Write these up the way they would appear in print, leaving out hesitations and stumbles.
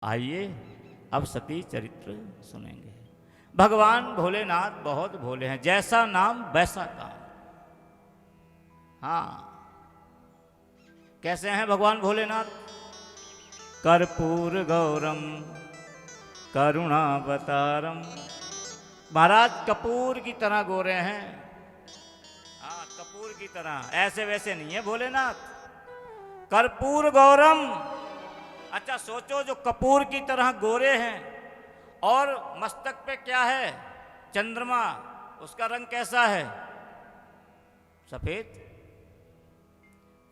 आइए अब सती चरित्र सुनेंगे। भगवान भोलेनाथ बहुत भोले हैं, जैसा नाम वैसा काम। हाँ, कैसे हैं भगवान भोलेनाथ? कर्पूर गौरम करुणावतारम। महाराज कपूर की तरह गोरे हैं। हाँ, कपूर की तरह, ऐसे वैसे नहीं है भोलेनाथ। कर्पूर गौरम। अच्छा सोचो, जो कपूर की तरह गोरे हैं और मस्तक पे क्या है? चंद्रमा। उसका रंग कैसा है? सफेद।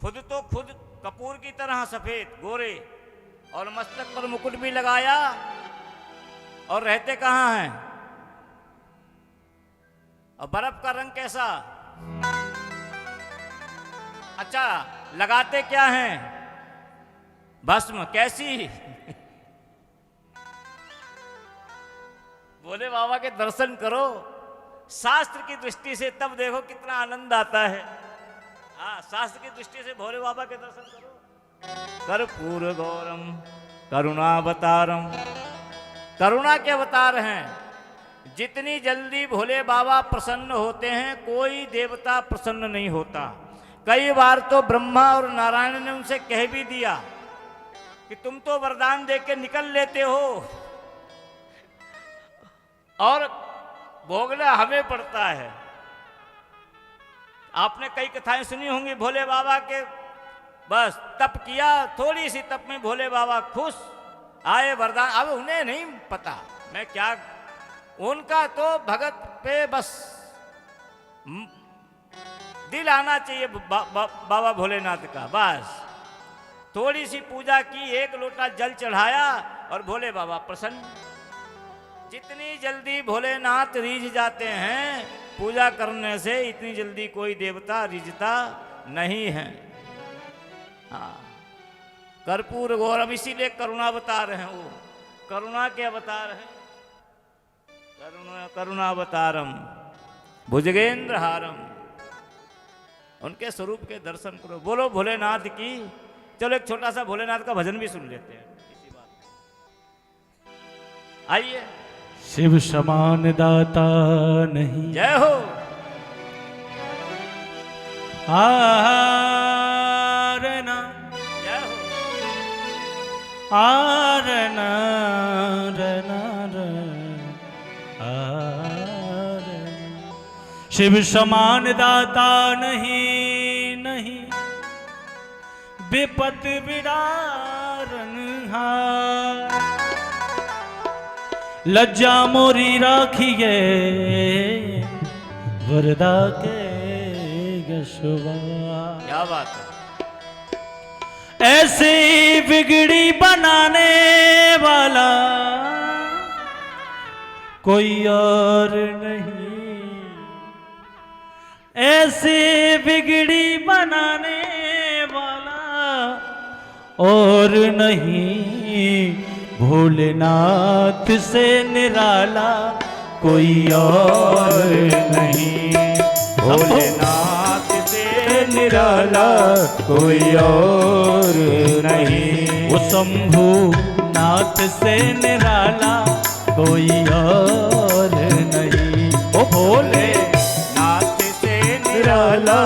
खुद तो खुद कपूर की तरह सफेद गोरे, और मस्तक पर मुकुट भी लगाया, और रहते कहाँ हैं? और बर्फ का रंग कैसा? अच्छा, लगाते क्या हैं? भस्म। कैसी? भोले बाबा के दर्शन करो शास्त्र की दृष्टि से, तब देखो कितना आनंद आता है। हाँ, शास्त्र की दृष्टि से भोले बाबा के दर्शन करो। कर्पूर गौरम करुणावतारम। करुणा के अवतार हैं। जितनी जल्दी भोले बाबा प्रसन्न होते हैं, कोई देवता प्रसन्न नहीं होता। कई बार तो ब्रह्मा और नारायण ने उनसे कह भी दिया कि तुम तो वरदान दे के निकल लेते हो और भोगना हमें पड़ता है। आपने कई कथाएं सुनी होंगी भोले बाबा के। बस तप किया, थोड़ी सी तप में भोले बाबा खुश, आए वरदान। अब उन्हें नहीं पता मैं क्या, उनका तो भगत पे बस दिल आना चाहिए बाबा भोलेनाथ का। बस थोड़ी सी पूजा की, एक लोटा जल चढ़ाया और भोले बाबा प्रसन्न। जितनी जल्दी भोलेनाथ रीझ जाते हैं पूजा करने से, इतनी जल्दी कोई देवता रिझता नहीं है। हाँ, कर्पूर गौरम, इसीलिए करुणावतार हैं वो, करुणा के अवतार हैं। करुणावतारम भुजगेंद्र हारम। उनके स्वरूप के दर्शन करो। बोलो भोलेनाथ की। चलो एक छोटा सा भोलेनाथ का भजन भी सुन लेते हैं इसी बात। आइए। शिव समान दाता नहीं। जय हो। आरना जय हो। आरना रना शिव समान दाता नहीं, नहीं विपत विदारन हार। लज्जा मोरी राखिए वरदा के गशवा। क्या बात है। ऐसी बिगड़ी बनाने वाला कोई और नहीं। ऐसी बिगड़ी बनाने वाला और नहीं। भोलेनाथ से निराला कोई और नहीं। भोलेनाथ से निराला कोई और नहीं। वो शंभु नाथ से निराला कोई और नहीं। ओ भोले नाथ से निराला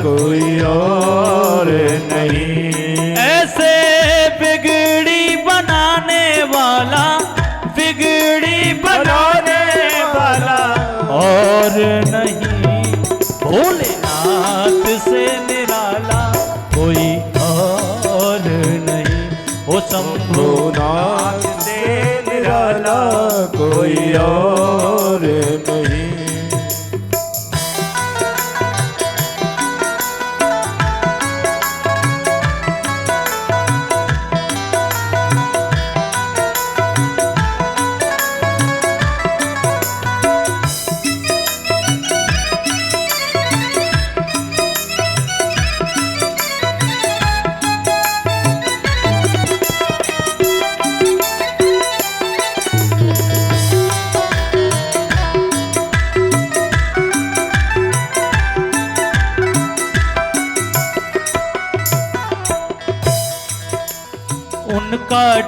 कोई और नहीं। ऐसे बिगड़ी बनाने वाला, बिगड़ी बनाने वाला और नहीं। भोलेनाथ से निराला कोई और नहीं। ओ शंभुनाथ से निराला कोई और नहीं।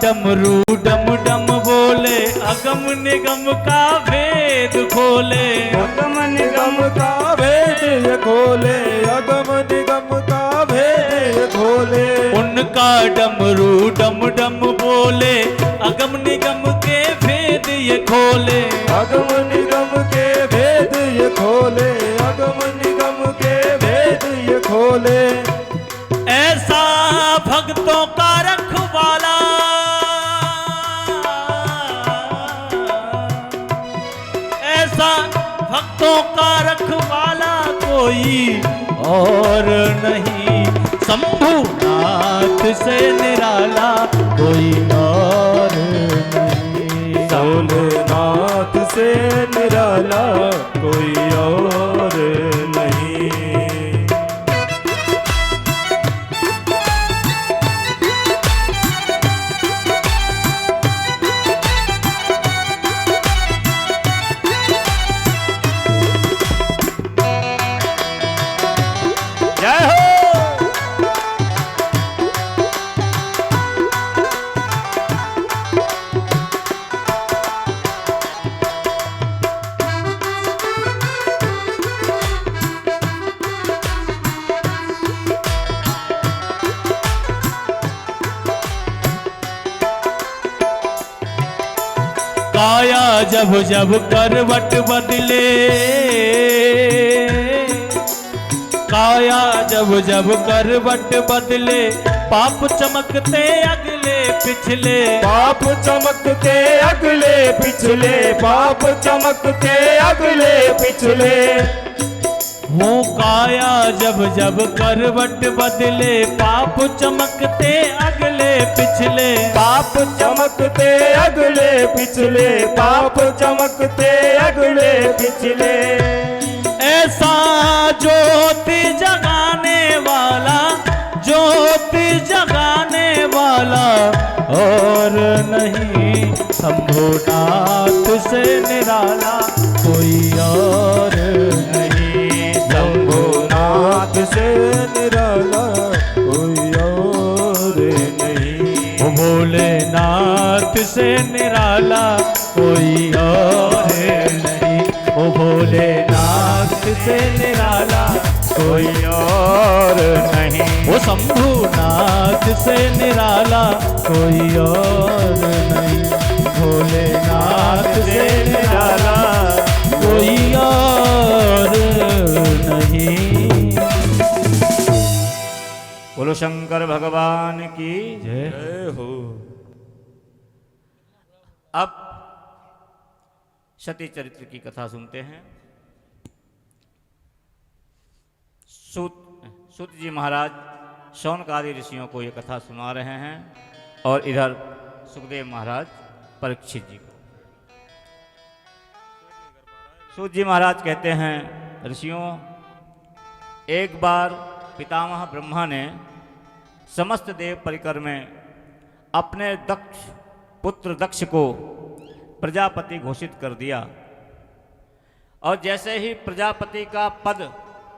डमरू डम डम बोले, अगम निगम का भेद खोले। अगम निगम का भेद ये खोले, अगम निगम का भेद ये खोले। उनका डमरू डम डम बोले, अगम निगम के भेद ये खोले। अगम निगम के भेद ये खोले, अगम निगम के भेद ये खोले। ऐसा भक्तों का रखवाला, ऐसा भक्तों का रखवाला कोई और नहीं। शंभुनाथ से निराला कोई और नहीं। शंभुनाथ से निराला कोई और नहीं। जय हो। काया जब जब करवट बदले, काया जब जब करवट बदले, पाप चमकते अगले पिछले। पाप चमकते अगले पिछले, पाप चमकते अगले पिछले। वो काया जब जब करवट बदले, पाप चमकते अगले पिछले। पाप चमकते अगले पिछले, पाप चमकते अगले पिछले। ऐसा ज्योति जगाने वाला, ज्योति जगाने वाला और नहीं। शंभुनाथ से निराला कोई और नहीं। शंभुनाथ से निराला कोई और नहीं। ओ भोलेनाथ से निराला कोई और नहीं। ओ भोलेनाथ से निराला कोई और नहीं। ओ शंभुनाथ से निराला कोई और नहीं। भोलेनाथ से निराला कोई और नहीं। बोलो शंकर भगवान की जय। जय हो। अब सती चरित्र की कथा सुनते हैं। सूत जी महाराज शौनक आदि ऋषियों को ये कथा सुना रहे हैं और इधर सुखदेव महाराज परीक्षित जी को। सूत जी महाराज कहते हैं, ऋषियों, एक बार पितामह ब्रह्मा ने समस्त देव परिकर में अपने दक्ष पुत्र दक्ष को प्रजापति घोषित कर दिया। और जैसे ही प्रजापति का पद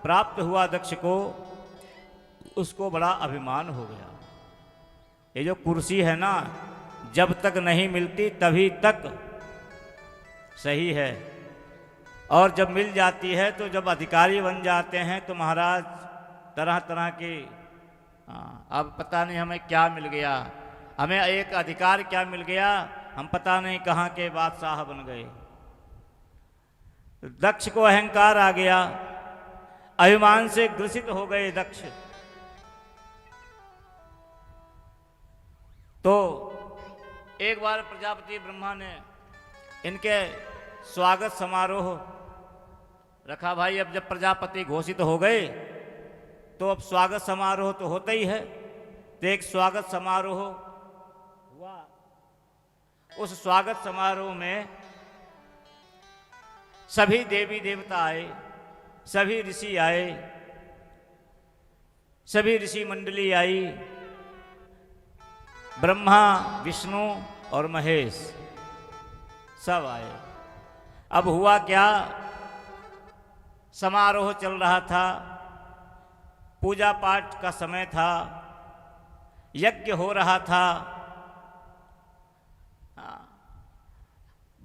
प्राप्त हुआ दक्ष को, उसको बड़ा अभिमान हो गया। ये जो कुर्सी है ना, जब तक नहीं मिलती तभी तक सही है, और जब मिल जाती है तो जब अधिकारी बन जाते हैं तो महाराज तरह तरह की, अब पता नहीं हमें क्या मिल गया, हमें एक अधिकार क्या मिल गया, हम पता नहीं कहाँ के बादशाह बन गए। दक्ष को अहंकार आ गया, अभिमान से ग्रसित हो गए दक्ष। तो एक बार प्रजापति ब्रह्मा ने इनके स्वागत समारोह रखा। भाई अब जब प्रजापति घोषित हो गए तो अब स्वागत समारोह तो होता ही है। तो एक स्वागत समारोह हुआ। उस स्वागत समारोह में सभी देवी देवता आए, सभी ऋषि आए, सभी ऋषि मंडली आई, ब्रह्मा विष्णु और महेश सब आए। अब हुआ क्या, समारोह चल रहा था, पूजा पाठ का समय था, यज्ञ हो रहा था।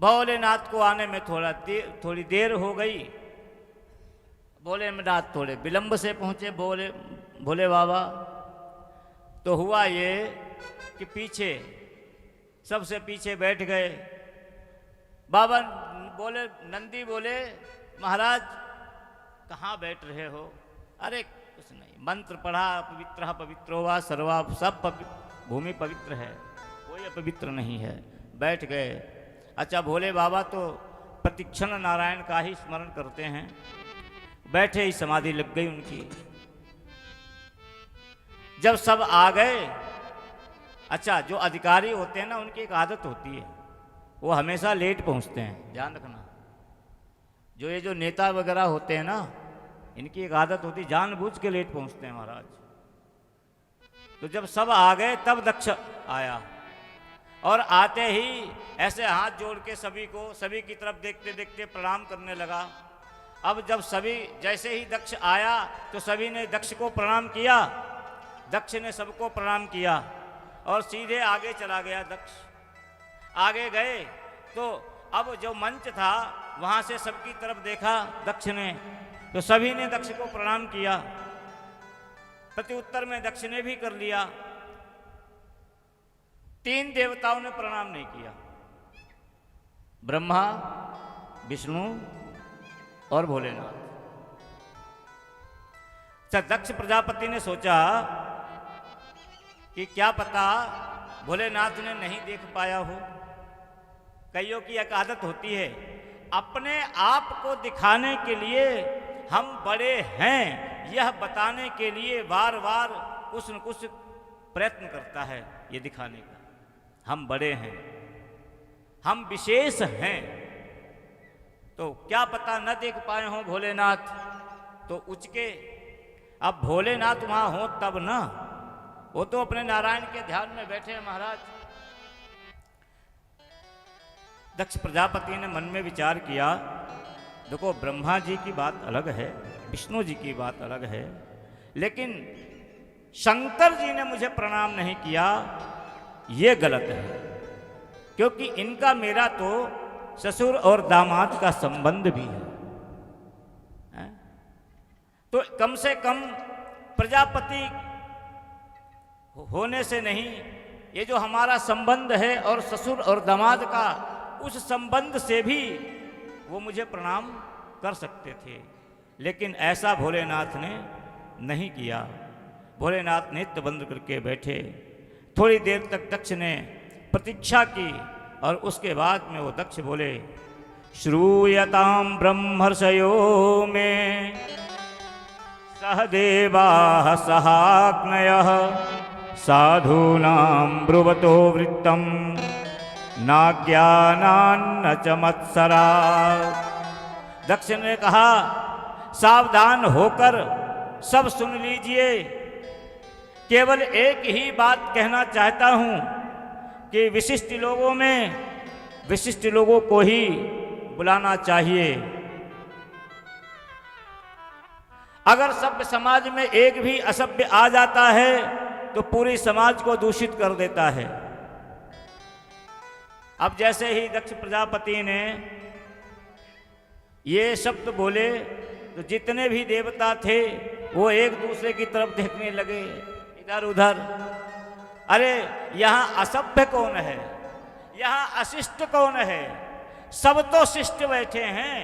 भोलेनाथ को आने में थोड़ी देर हो गई। भोलेनाथ थोड़े विलंब से पहुंचे भोले बाबा। तो हुआ ये कि पीछे सबसे पीछे बैठ गए। बाबा बोले, नंदी बोले, महाराज कहाँ बैठ रहे हो? अरे कुछ नहीं, मंत्र पढ़ा, पवित्र पवित्रो वा सर्वा, सब भूमि पवित्र है, कोई अपवित्र नहीं है। बैठ गए। अच्छा, भोले बाबा तो प्रतिक्षण नारायण का ही स्मरण करते हैं। बैठे ही समाधि लग गई उनकी। जब सब आ गए, अच्छा जो अधिकारी होते हैं ना, उनकी एक आदत होती है, वो हमेशा लेट पहुंचते हैं, ध्यान रखना। ये जो नेता वगैरह होते हैं ना, इनकी एक आदत होती है, जानबूझ के लेट पहुंचते हैं महाराज। तो जब सब आ गए तब दक्ष आया, और आते ही ऐसे हाथ जोड़ के सभी की तरफ देखते देखते प्रणाम करने लगा। अब जब सभी, जैसे ही दक्ष आया तो सभी ने दक्ष को प्रणाम किया, दक्ष ने सबको प्रणाम किया और सीधे आगे चला गया दक्ष। आगे गए तो अब जो मंच था वहाँ से सबकी तरफ देखा दक्ष ने, तो सभी ने दक्ष को प्रणाम किया। प्रत्युत्तर में दक्ष ने भी कर लिया। 3 देवताओं ने प्रणाम नहीं किया, ब्रह्मा, विष्णु और भोलेनाथ। दक्ष प्रजापति ने सोचा कि क्या पता भोलेनाथ ने नहीं देख पाया हो। कईयों की एक आदत होती है, अपने आप को दिखाने के लिए हम बड़े हैं यह बताने के लिए बार बार कुछ न कुछ प्रयत्न करता है, ये दिखाने का हम बड़े हैं, हम विशेष हैं। तो क्या पता न देख पाए हों भोलेनाथ, तो उचके। अब भोलेनाथ वहाँ हो तब ना, वो तो अपने नारायण के ध्यान में बैठे हैं महाराज। दक्ष प्रजापति ने मन में विचार किया, देखो ब्रह्मा जी की बात अलग है, विष्णु जी की बात अलग है, लेकिन शंकर जी ने मुझे प्रणाम नहीं किया, ये गलत है। क्योंकि इनका मेरा तो ससुर और दामाद का संबंध भी है। तो कम से कम प्रजापति होने से नहीं, ये जो हमारा संबंध है और ससुर और दामाद का, उस संबंध से भी वो मुझे प्रणाम कर सकते थे, लेकिन ऐसा भोलेनाथ ने नहीं किया। भोलेनाथ नेत्र बंद करके बैठे। थोड़ी देर तक दक्ष ने प्रतीक्षा की और उसके बाद में वो दक्ष बोले, श्रूयताम ब्रह्मर्षयो में सहदेवाः सहाग्नयः साधूनां ब्रुवतो वृत्तम नाज्ञानान्न च मत्सरा। दक्ष ने कहा, सावधान होकर सब सुन लीजिए, केवल एक ही बात कहना चाहता हूं कि विशिष्ट लोगों में विशिष्ट लोगों को ही बुलाना चाहिए। अगर सभ्य समाज में एक भी असभ्य आ जाता है तो पूरी समाज को दूषित कर देता है। अब जैसे ही दक्ष प्रजापति ने ये शब्द बोले तो जितने भी देवता थे वो एक दूसरे की तरफ देखने लगे, इधर उधर। अरे यहाँ असभ्य कौन है, यहाँ अशिष्ट कौन है? सब तो शिष्ट बैठे हैं,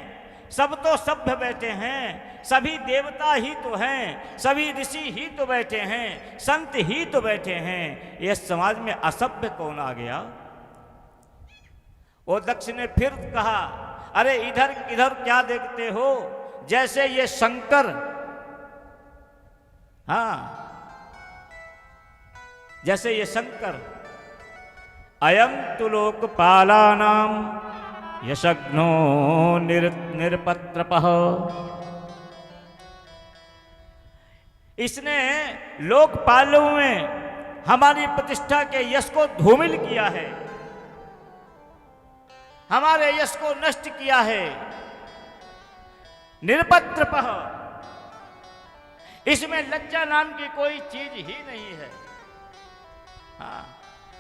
सब तो सभ्य बैठे हैं, सभी देवता ही तो हैं, सभी ऋषि ही तो बैठे हैं, संत ही तो बैठे हैं, ये समाज में असभ्य कौन आ गया? वो दक्ष ने फिर कहा, अरे इधर इधर क्या देखते हो? जैसे ये शंकर, हाँ जैसे ये शंकर, अयं तु लोकपालानां यशग्नो निरपत्रपः, इसने लोकपालों में हमारी प्रतिष्ठा के यश को धूमिल किया है, हमारे यश को नष्ट किया है। निरपत्रपः, इसमें लज्जा नाम की कोई चीज ही नहीं है। हाँ,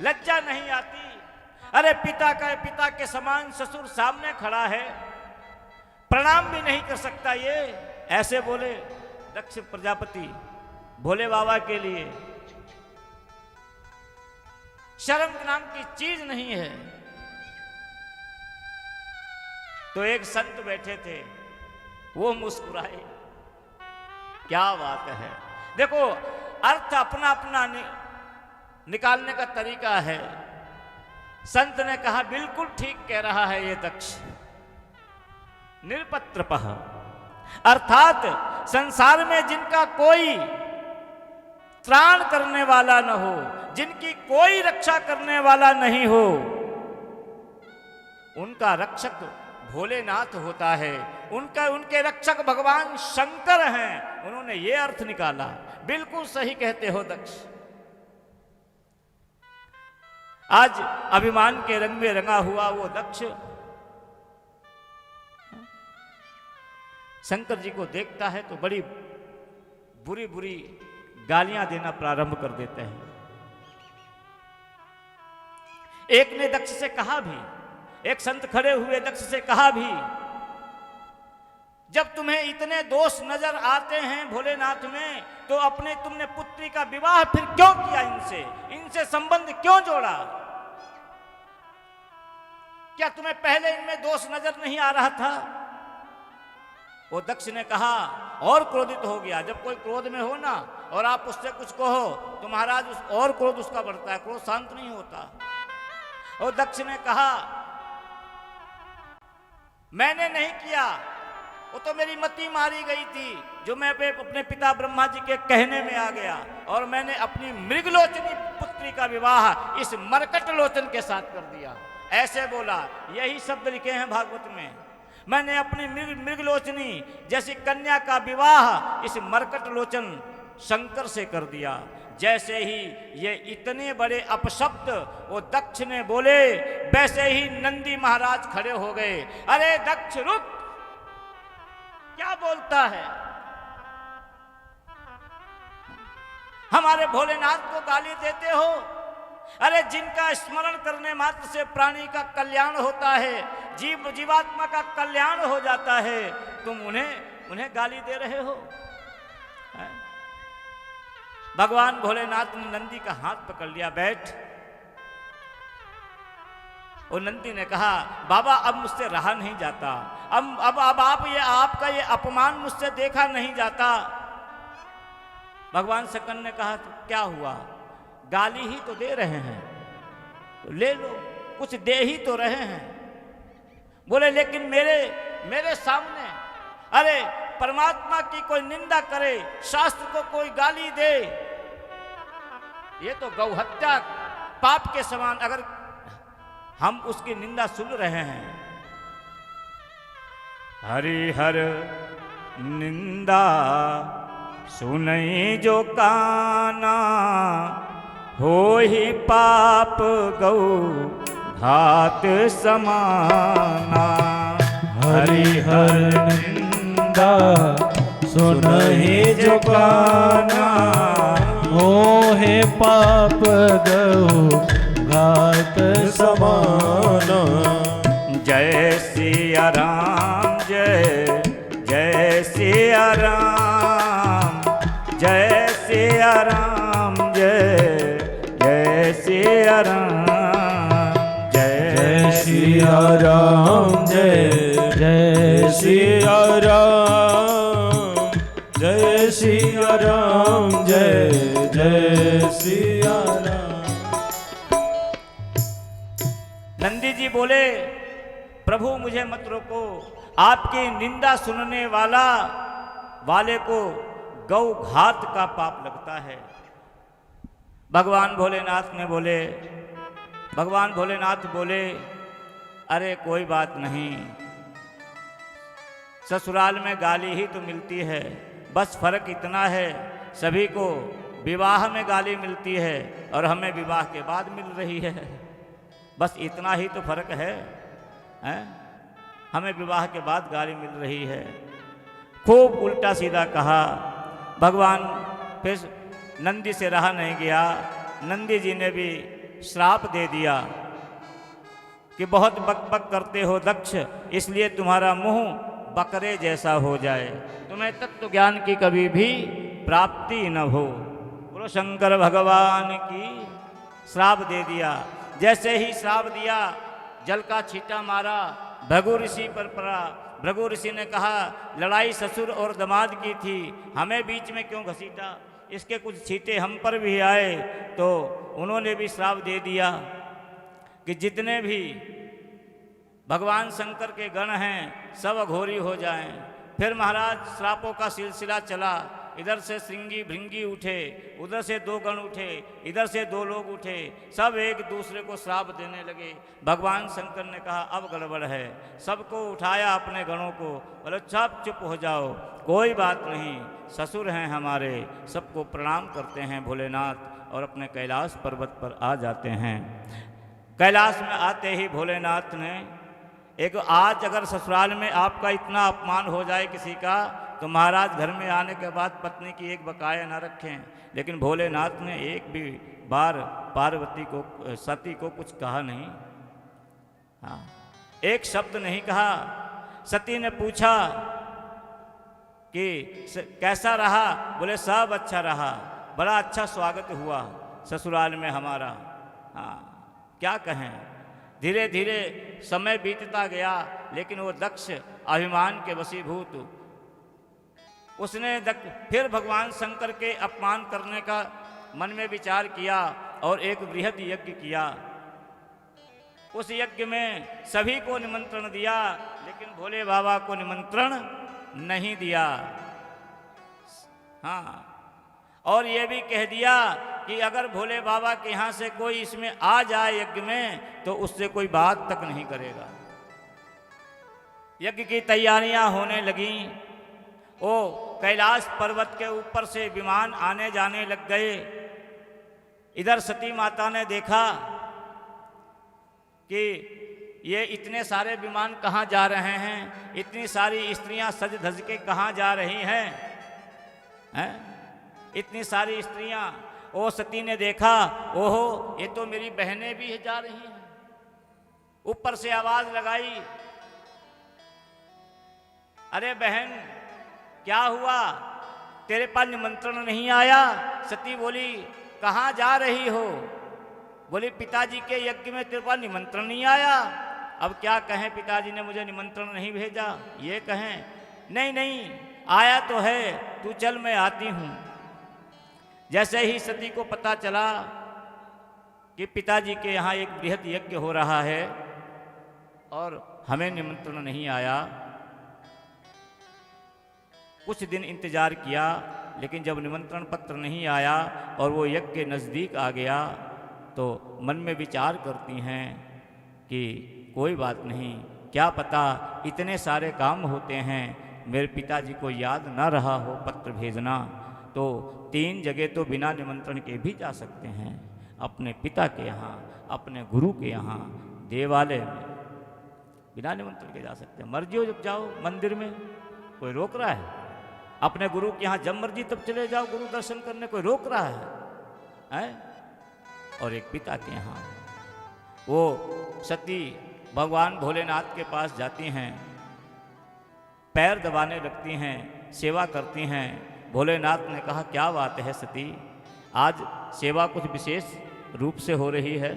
लज्जा नहीं आती। अरे पिता के समान ससुर सामने खड़ा है, प्रणाम भी नहीं कर सकता ये, ऐसे बोले दक्ष प्रजापति भोले बाबा के लिए। शर्म नाम की चीज नहीं है। तो एक संत बैठे थे, वो मुस्कुराए। क्या बात है। देखो अर्थ अपना अपना निकालने का तरीका है। संत ने कहा बिल्कुल ठीक कह रहा है ये दक्ष। निरपत्रपः अर्थात संसार में जिनका कोई त्राण करने वाला न हो, जिनकी कोई रक्षा करने वाला नहीं हो, उनका रक्षक भोलेनाथ होता है। उनके रक्षक भगवान शंकर हैं। उन्होंने ये अर्थ निकाला। बिल्कुल सही कहते हो दक्ष। आज अभिमान के रंग में रंगा हुआ वो दक्ष शंकर जी को देखता है तो बड़ी बुरी बुरी गालियां देना प्रारंभ कर देते हैं। एक ने दक्ष से कहा भी, एक संत खड़े हुए दक्ष से कहा भी, जब तुम्हें इतने दोष नजर आते हैं भोलेनाथ में, तो अपने तुमने पुत्री का विवाह फिर क्यों किया? इनसे संबंध क्यों जोड़ा? क्या तुम्हें पहले इनमें दोष नजर नहीं आ रहा था? वो दक्ष ने कहा और क्रोधित हो गया। जब कोई क्रोध में हो ना और आप उससे कुछ कहो तो महाराज और क्रोध उसका बढ़ता है, क्रोध शांत नहीं होता। और दक्ष ने कहा मैंने नहीं किया, वो तो मेरी मति मारी गई थी, जो मैं अपने पिता ब्रह्मा जी के कहने में आ गया और मैंने अपनी मृगलोचनी पुत्री का विवाह इस मरकट लोचन के साथ कर दिया। ऐसे बोला। यही शब्द लिखे हैं भागवत में। मैंने अपनी मृगलोचनी जैसी कन्या का विवाह इस मरकट लोचन शंकर से कर दिया। जैसे ही ये इतने बड़े अपशब्द वो दक्ष ने बोले, वैसे ही नंदी महाराज खड़े हो गए। अरे दक्ष रुक, क्या बोलता है? हमारे भोलेनाथ को गाली देते हो? अरे जिनका स्मरण करने मात्र से प्राणी का कल्याण होता है, जीवात्मा का कल्याण हो जाता है, तुम उन्हें गाली दे रहे हो? भगवान भोलेनाथ ने नंदी का हाथ पकड़ लिया, बैठ। और नंदी ने कहा बाबा अब मुझसे रहा नहीं जाता, अब आपका ये अपमान मुझसे देखा नहीं जाता। भगवान शंकर ने कहा तो क्या हुआ, गाली ही तो दे रहे हैं, तो ले लो, कुछ दे ही तो रहे हैं। बोले लेकिन मेरे सामने अरे परमात्मा की कोई निंदा करे, शास्त्र को कोई गाली दे, ये तो गौहत्या पाप के समान। अगर हम उसकी निंदा सुन रहे हैं, हरिहर निंदा सुनई जो काना, हो ही पाप गौ घात समाना। हरिहर निंदा सुनहि जो काना, मोहे पाप गौ घात समाना। जय सिया राम, जय जय सिया राम, जय सिया राम, जय जय सिया राम, जय सिया राम, जय जय सिया राम, जय सिया राम, जय जय सिया राम। नंदी जी बोले प्रभु मुझे मत रोको, आपकी निंदा सुनने वाले को गौ घात का पाप लगता है। भगवान भोलेनाथ बोले अरे कोई बात नहीं, ससुराल में गाली ही तो मिलती है, बस फर्क इतना है सभी को विवाह में गाली मिलती है और हमें विवाह के बाद मिल रही है, बस इतना ही तो फर्क है, हैं? हमें विवाह के बाद गाली मिल रही है। खूब उल्टा सीधा कहा। भगवान फिर नंदी से रहा नहीं गया, नंदी जी ने भी श्राप दे दिया। कि बहुत बकबक करते हो दक्ष, इसलिए तुम्हारा मुंह बकरे जैसा हो जाए, तुम्हें तत्व ज्ञान की कभी भी प्राप्ति न हो। बोलो शंकर भगवान की। श्राप दे दिया। जैसे ही श्राप दिया, जल का छींटा मारा, भृगु ऋषि पर पड़ा। भृगु ऋषि ने कहा, लड़ाई ससुर और दामाद की थी, हमें बीच में क्यों घसीटा, इसके कुछ छींटे हम पर भी आए। तो उन्होंने भी श्राप दे दिया कि जितने भी भगवान शंकर के गण हैं सब अघोरी हो जाएं। फिर महाराज श्रापों का सिलसिला चला। इधर से श्रृंगी भृंगी उठे, उधर से 2 गण उठे, इधर से 2 लोग उठे, सब एक दूसरे को श्राप देने लगे। भगवान शंकर ने कहा अब गड़बड़ है, सबको उठाया अपने गणों को, बोले सब चुप हो जाओ, कोई बात नहीं, ससुर हैं हमारे, सबको प्रणाम करते हैं भोलेनाथ, और अपने कैलाश पर्वत पर आ जाते हैं। कैलाश में आते ही भोलेनाथ ने एक, आज अगर ससुराल में आपका इतना अपमान हो जाए किसी का, तो महाराज घर में आने के बाद पत्नी की एक बकाया न रखें। लेकिन भोलेनाथ ने एक भी बार पार्वती को, सती को कुछ कहा नहीं। हाँ, एक शब्द नहीं कहा। सती ने पूछा कि कैसा रहा, बोले सब अच्छा रहा, बड़ा अच्छा स्वागत हुआ ससुराल में हमारा। हाँ, क्या कहें। धीरे धीरे समय बीतता गया, लेकिन वो दक्ष अभिमान के वशीभूत, उसने फिर भगवान शंकर के अपमान करने का मन में विचार किया और एक बृहद यज्ञ किया। उस यज्ञ में सभी को निमंत्रण दिया, लेकिन भोले बाबा को निमंत्रण नहीं दिया। हाँ, और ये भी कह दिया कि अगर भोले बाबा के यहाँ से कोई इसमें आ जाए यज्ञ में, तो उससे कोई बात तक नहीं करेगा। यज्ञ की तैयारियां होने लगीं। ओ कैलाश पर्वत के ऊपर से विमान आने जाने लग गए। इधर सती माता ने देखा कि ये इतने सारे विमान कहाँ जा रहे हैं, इतनी सारी स्त्रियां सज धज के कहाँ जा रही हैं, हैं? इतनी सारी स्त्रियां। ओ सती ने देखा, ओहो ये तो मेरी बहनें भी जा रही हैं। ऊपर से आवाज लगाई, अरे बहन क्या हुआ, तेरे पास निमंत्रण नहीं आया? सती बोली, कहाँ जा रही हो? बोली, पिताजी के यज्ञ में तेरे पास निमंत्रण नहीं आया। अब क्या कहें, पिताजी ने मुझे निमंत्रण नहीं भेजा, ये कहें? नहीं नहीं, आया तो है, तू चल मैं आती हूँ। जैसे ही सती को पता चला कि पिताजी के यहाँ एक बृहद यज्ञ हो रहा है और हमें निमंत्रण नहीं आया, कुछ दिन इंतजार किया, लेकिन जब निमंत्रण पत्र नहीं आया और वो यज्ञ के नज़दीक आ गया, तो मन में विचार करती हैं कि कोई बात नहीं, क्या पता इतने सारे काम होते हैं, मेरे पिताजी को याद न रहा हो पत्र भेजना, तो 3 जगह तो बिना निमंत्रण के भी जा सकते हैं, अपने पिता के यहाँ, अपने गुरु के यहाँ, देवालय में बिना निमंत्रण के जा सकते हैं। मर्जी हो जब जाओ मंदिर में, कोई रोक रहा है? अपने गुरु के यहाँ जब मर्जी तब चले जाओ गुरु दर्शन करने, कोई रोक रहा है? और एक पिता के यहाँ, वो सती भगवान भोलेनाथ के पास जाती हैं, पैर दबाने लगती हैं, सेवा करती हैं। भोलेनाथ ने कहा, क्या बात है सती, आज सेवा कुछ विशेष रूप से हो रही है?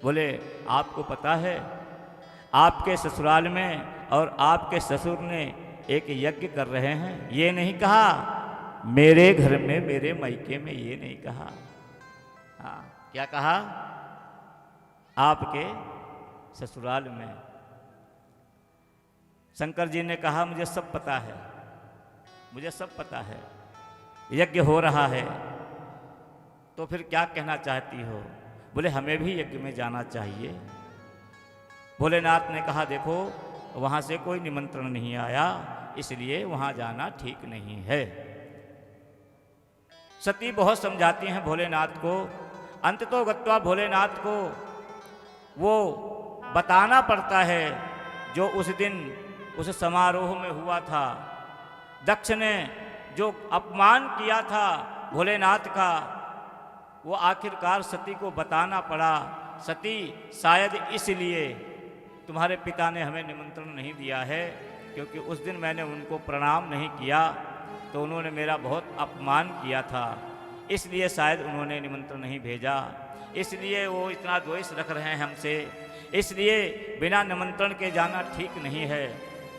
बोले, आपको पता है आपके ससुराल में और आपके ससुर ने एक यज्ञ कर रहे हैं। ये नहीं कहा मेरे घर में, मेरे मायके में, ये नहीं कहा। हाँ, क्या कहा? आपके ससुराल में। शंकर जी ने कहा, मुझे सब पता है, मुझे सब पता है, यज्ञ हो रहा है, तो फिर क्या कहना चाहती हो? बोले, हमें भी यज्ञ में जाना चाहिए। भोलेनाथ ने कहा, देखो वहाँ से कोई निमंत्रण नहीं आया, इसलिए वहाँ जाना ठीक नहीं है। सती बहुत समझाती हैं भोलेनाथ को। अंत तो गत्वा भोलेनाथ को वो बताना पड़ता है जो उस दिन उस समारोह में हुआ था। दक्ष ने जो अपमान किया था भोलेनाथ का, वो आखिरकार सती को बताना पड़ा। सती शायद इसलिए तुम्हारे पिता ने हमें निमंत्रण नहीं दिया है, क्योंकि उस दिन मैंने उनको प्रणाम नहीं किया तो उन्होंने मेरा बहुत अपमान किया था, इसलिए शायद उन्होंने निमंत्रण नहीं भेजा, इसलिए वो इतना द्वेष रख रहे हैं हमसे, इसलिए बिना निमंत्रण के जाना ठीक नहीं है।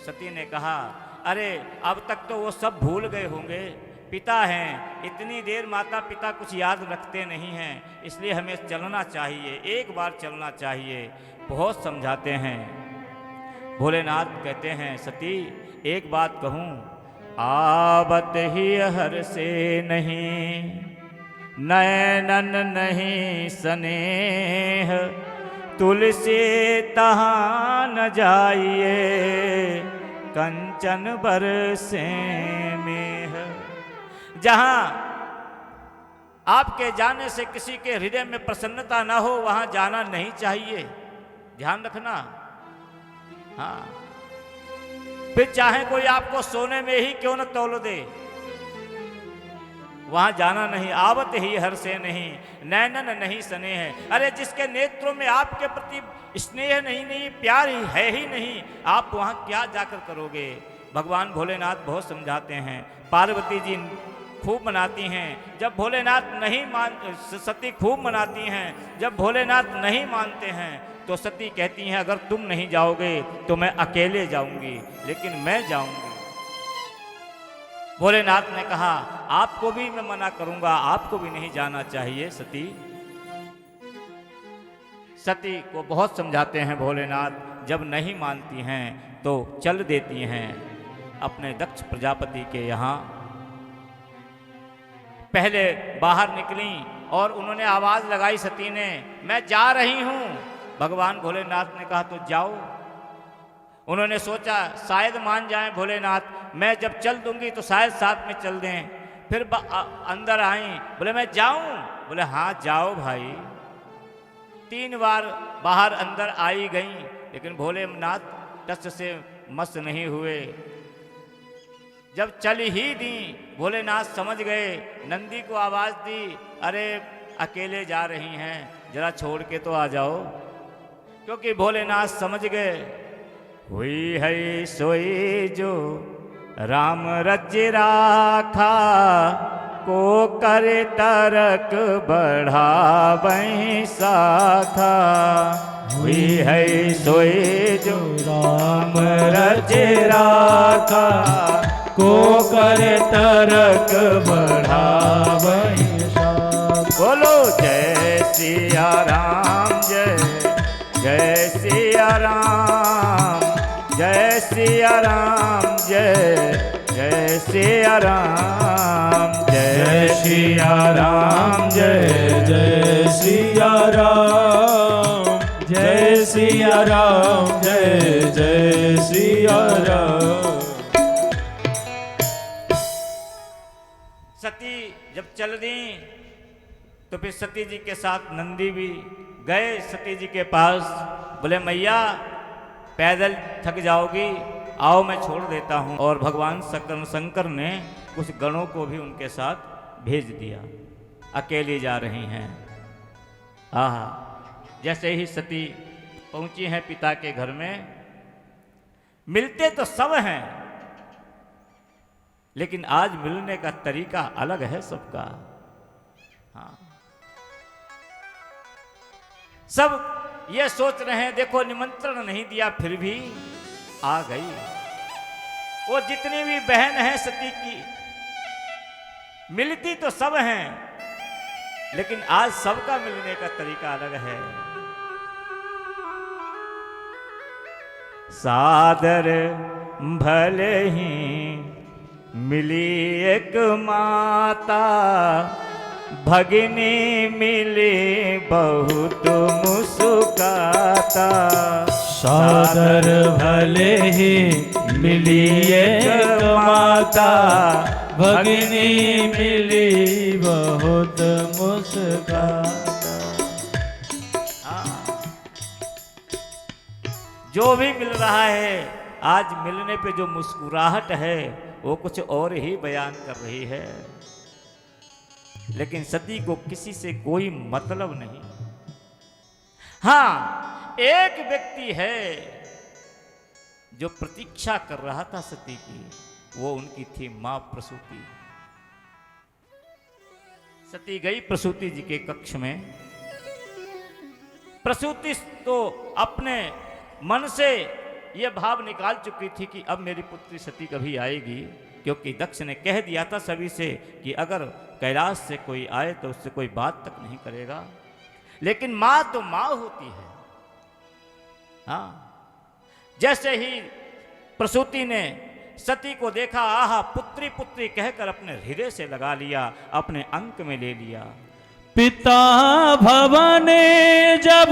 सती ने कहा, अरे अब तक तो वो सब भूल गए होंगे, पिता हैं, इतनी देर माता पिता कुछ याद रखते नहीं हैं, इसलिए हमें चलना चाहिए, एक बार चलना चाहिए। बहुत समझाते हैं। भोलेनाथ कहते हैं, सती एक बात कहूँ, आवत ही हर से नहीं, नयनन नहीं स्नेह, तुलसी तहाँ न जाइए, कंचन बरसे मेह। जहाँ आपके जाने से किसी के हृदय में प्रसन्नता ना हो, वहाँ जाना नहीं चाहिए, ध्यान रखना। हाँ, फिर चाहे कोई आपको सोने में ही क्यों न तौल दे, वहां जाना नहीं। आवत ही हर से नहीं, नैनन नहीं स्नेह है। अरे जिसके नेत्रों में आपके प्रति स्नेह नहीं प्यार है ही नहीं, आप वहां क्या जाकर करोगे। भगवान भोलेनाथ बहुत समझाते हैं। पार्वती जी खूब मनाती हैं, जब भोलेनाथ नहीं सती खूब मनाती हैं, जब भोलेनाथ नहीं मानते हैं तो सती कहती हैं, अगर तुम नहीं जाओगे तो मैं अकेले जाऊंगी, लेकिन मैं जाऊंगी। भोलेनाथ ने कहा, आपको भी मैं मना करूंगा, आपको भी नहीं जाना चाहिए सती। सती को बहुत समझाते हैं भोलेनाथ, जब नहीं मानती हैं तो चल देती हैं अपने दक्ष प्रजापति के यहाँ। पहले बाहर निकली और उन्होंने आवाज लगाई सती ने, मैं जा रही हूं। भगवान भोलेनाथ ने कहा, तो जाओ। उन्होंने सोचा शायद मान जाएं भोलेनाथ, मैं जब चल दूंगी तो शायद साथ में चल दें। फिर अंदर आई, बोले मैं जाऊं? बोले हाँ जाओ भाई। 3 बार बाहर अंदर आई गई, लेकिन भोलेनाथ टस से मस नहीं हुए। जब चल ही दी, भोलेनाथ समझ गए, नंदी को आवाज दी, अरे अकेले जा रही हैं, जरा छोड़ के तो आ जाओ। क्योंकि भोलेनाथ समझ गए, हुई है सोई जो राम रज्य राखा, को करे तरक बढ़ावै शाखा। हुई है सोई जो राम रज्य राखा, को करे तरक बढ़ावै शाखा। बोलो जय सिया राम, जय जय सिया राम, जय सिया राम, जय जय सिया राम, जय सिया राम, जय जय सिया राम, जय सिया राम, जय जय सिया राम। सती जब चल दी तो फिर सती जी के साथ नंदी भी गए सती जी के पास। बोले मैया पैदल थक जाओगी, आओ मैं छोड़ देता हूँ। और भगवान शंकर ने कुछ गणों को भी उनके साथ भेज दिया, अकेली जा रही हैं। आहा, जैसे ही सती पहुंची हैं पिता के घर में, मिलते तो सब हैं, लेकिन आज मिलने का तरीका अलग है सबका। हाँ, सब ये सोच रहे हैं, देखो निमंत्रण नहीं दिया फिर भी आ गई। वो जितनी भी बहन है सती की, मिलती तो सब हैं, लेकिन आज सबका मिलने का तरीका अलग है। सादर भले ही मिली एक माता, भगिनी मिली बहुत मुस्काता। सादर भले ही मिली एक माता, भगिनी मिली बहुत मुस्काता। जो भी मिल रहा है, आज मिलने पे जो मुस्कुराहट है वो कुछ और ही बयान कर रही है। लेकिन सती को किसी से कोई मतलब नहीं। हाँ, एक व्यक्ति है जो प्रतीक्षा कर रहा था सती की, वो उनकी थी मां प्रसूति। सती गई प्रसूति जी के कक्ष में। प्रसूति तो अपने मन से यह भाव निकाल चुकी थी कि अब मेरी पुत्री सती कभी आएगी, क्योंकि दक्ष ने कह दिया था सभी से कि अगर कैलाश से कोई आए तो उससे कोई बात तक नहीं करेगा। लेकिन मां तो मां होती है। हाँ, जैसे ही प्रसूति ने सती को देखा, आहा पुत्री पुत्री कहकर अपने हृदय से लगा लिया, अपने अंक में ले लिया। पिता भवाने जब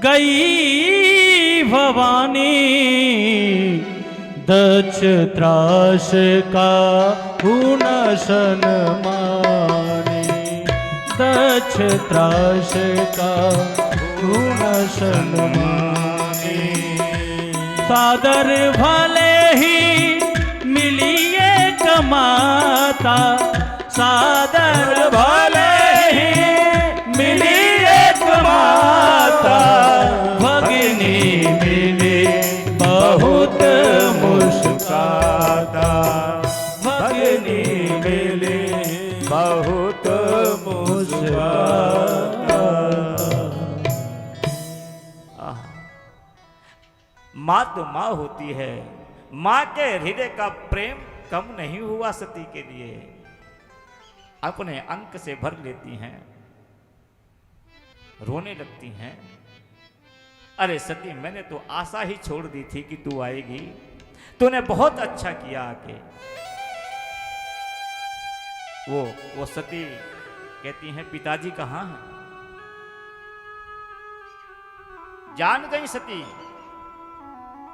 गई भवानी, दक्ष त्रास का हुनसन माने, दक्ष त्रास का हुनसन माने। सादर भले ही मिली एक माता, सादर भले ही मिली एक माता, भगिनी मिली बहुत मुस्काता, भगिनी मिली बहुत मुस्काता। मां तो मां होती है। मां के हृदय का प्रेम कम नहीं हुआ सती के लिए, अपने अंक से भर लेती हैं, रोने लगती हैं। अरे सती, मैंने तो आशा ही छोड़ दी थी कि तू आएगी, तूने बहुत अच्छा किया आके। वो सती कहती हैं, पिताजी कहाँ हैं? जान गई सती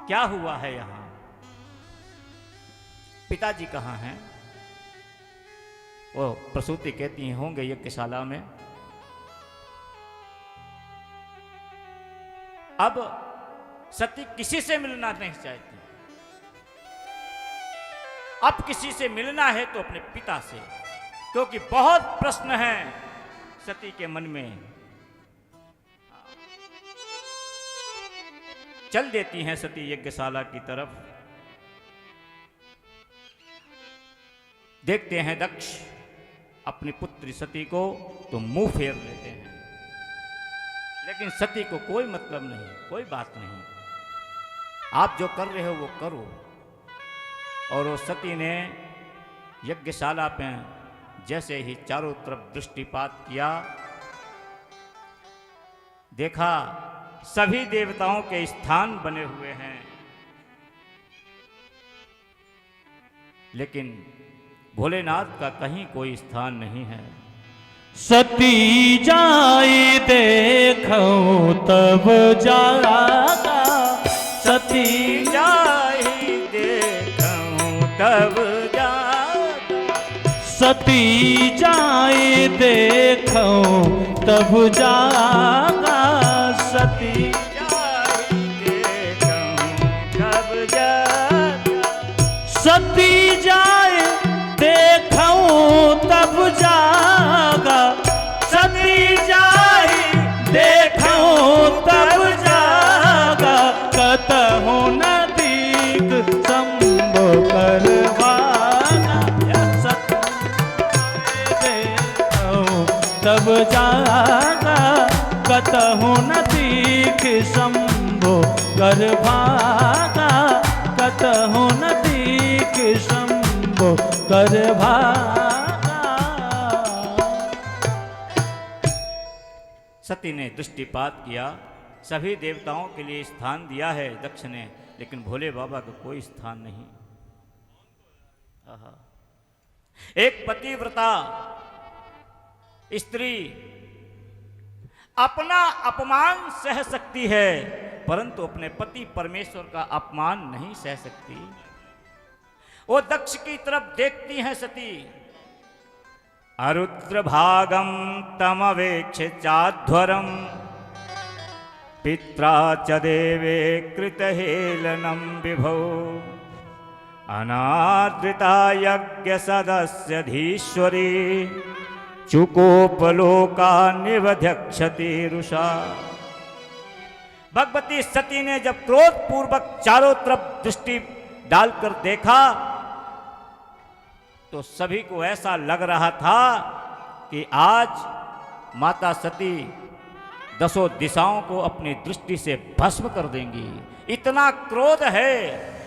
क्या हुआ है यहां, पिताजी कहाँ हैं? वो प्रसूति कहती हैं, होंगे यज्ञशाला में। अब सती किसी से मिलना नहीं चाहती। अब किसी से मिलना है तो अपने पिता से, क्योंकि बहुत प्रश्न हैं सती के मन में। चल देती हैं सती यज्ञशाला की तरफ। देखते हैं दक्ष अपनी पुत्री सती को तो मुंह फेर लेते हैं, लेकिन सती को कोई मतलब नहीं, कोई बात नहीं, आप जो कर रहे हो वो करो। और वो सती ने यज्ञशाला पे जैसे ही चारों तरफ दृष्टिपात किया, देखा सभी देवताओं के स्थान बने हुए हैं, लेकिन भोलेनाथ का कहीं कोई स्थान नहीं है। सती जाई देखूं तब जागा, सती जाई देखूं तब जागा, सती जाई देखूं तब जागा, सती जाई देखूं तब जागा, सती जाए देखूं तब जागा, सती जाए देखूं तब जागा, कतहु नदीक संभो करवाना, सती देखूं तब जागा, कतहु नदीक संभो करवाना, कतहु नदीक संभो करवाना। सती ने दृष्टिपात किया, सभी देवताओं के लिए स्थान दिया है दक्ष ने, लेकिन भोले बाबा का कोई स्थान नहीं। आहा। एक पतिव्रता स्त्री अपना अपमान सह सकती है, परंतु अपने पति परमेश्वर का अपमान नहीं सह सकती। वो दक्ष की तरफ देखती हैं सती। अरुद्र भागम तमवेक्ष चाध्वरम, पित्रा च देवे कृतहेलनम विभो, अनादृता यज्ञ सदस्य धीश्वरी, चुकोपलोका निवध्यक्षति रुषा। भगवती सती ने जब क्रोध पूर्वक चारों तरफ दृष्टि डालकर देखा तो सभी को ऐसा लग रहा था कि आज माता सती दसों दिशाओं को अपनी दृष्टि से भस्म कर देंगी। इतना क्रोध है।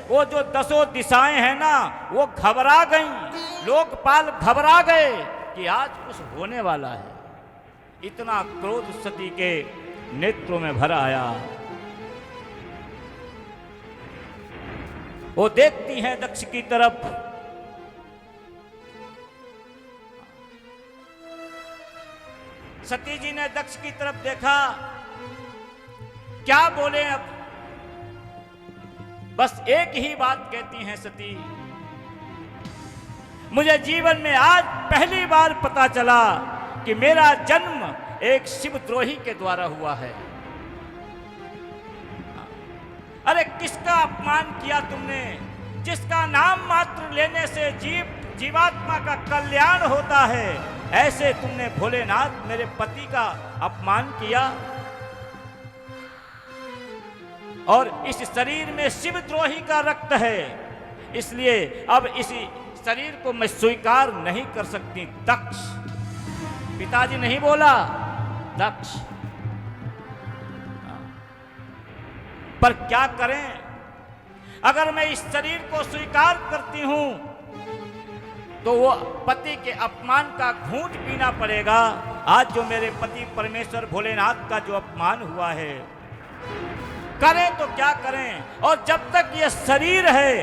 वो जो दसों दिशाएं हैं ना, वो घबरा गईं। लोकपाल घबरा गए कि आज कुछ होने वाला है। इतना क्रोध सती के नेत्रों में भर आया। वो देखती हैं दक्ष की तरफ। सती जी ने दक्ष की तरफ देखा, क्या बोले अब। बस एक ही बात कहती हैं सती, मुझे जीवन में आज पहली बार पता चला कि मेरा जन्म एक शिवद्रोही के द्वारा हुआ है। अरे किसका अपमान किया तुमने, जिसका नाम मात्र लेने से जीवात्मा का कल्याण होता है, ऐसे तुमने भोलेनाथ मेरे पति का अपमान किया। और इस शरीर में शिवद्रोही का रक्त है, इसलिए अब इसी शरीर को मैं स्वीकार नहीं कर सकती। दक्ष, पिताजी नहीं बोला, दक्ष। पर क्या करें, अगर मैं इस शरीर को स्वीकार करती हूं तो वो पति के अपमान का घूंट पीना पड़ेगा। आज जो मेरे पति परमेश्वर भोलेनाथ का जो अपमान हुआ है, करें तो क्या करें। और जब तक ये शरीर है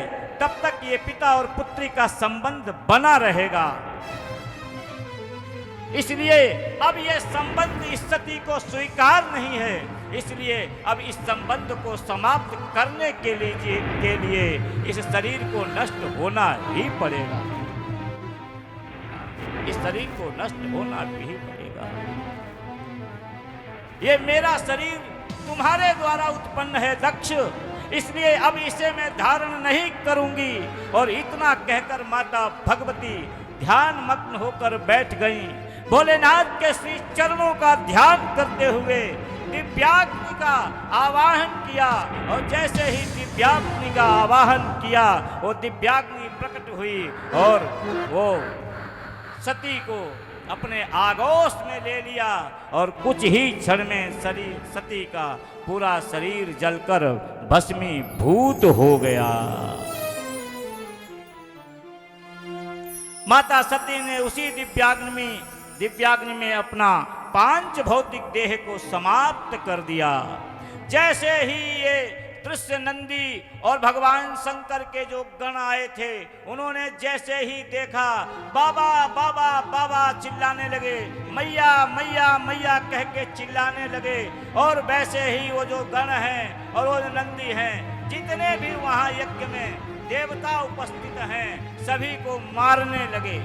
तब तक ये पिता और पुत्री का संबंध बना रहेगा। इसलिए अब ये संबंध इस सती को स्वीकार नहीं है, इसलिए अब इस संबंध को समाप्त करने के लिए इस शरीर को नष्ट होना ही पड़ेगा। इस शरीर को नष्ट होना भी पड़ेगा। ये मेरा शरीर तुम्हारे द्वारा उत्पन्न है दक्ष, इसलिए अब इसे मैं धारण नहीं करूंगी। और इतना कहकर माता भगवती ध्यान मग्न होकर बैठ गईं। भोलेनाथ के श्री चरणों का ध्यान करते हुए दिव्याग्नि का आवाहन किया। और जैसे ही दिव्याग्नि का आवाहन किया, वो दिव्याग्नि प्रकट हुई और वो सती को अपने आगोश में ले लिया। और कुछ ही क्षण में सती का पूरा शरीर जलकर भस्मीभूत हो गया। माता सती ने उसी दिव्याग्नि में अपना पांच भौतिक देह को समाप्त कर दिया। जैसे ही ये दृश्य नंदी और भगवान शंकर के जो गण आए थे, उन्होंने जैसे ही देखा, बाबा बाबा बाबा चिल्लाने लगे, मैया मैया मैया कह के चिल्लाने लगे। और वैसे ही वो जो गण हैं और वो नंदी हैं, जितने भी वहाँ यज्ञ में देवता उपस्थित हैं, सभी को मारने लगे।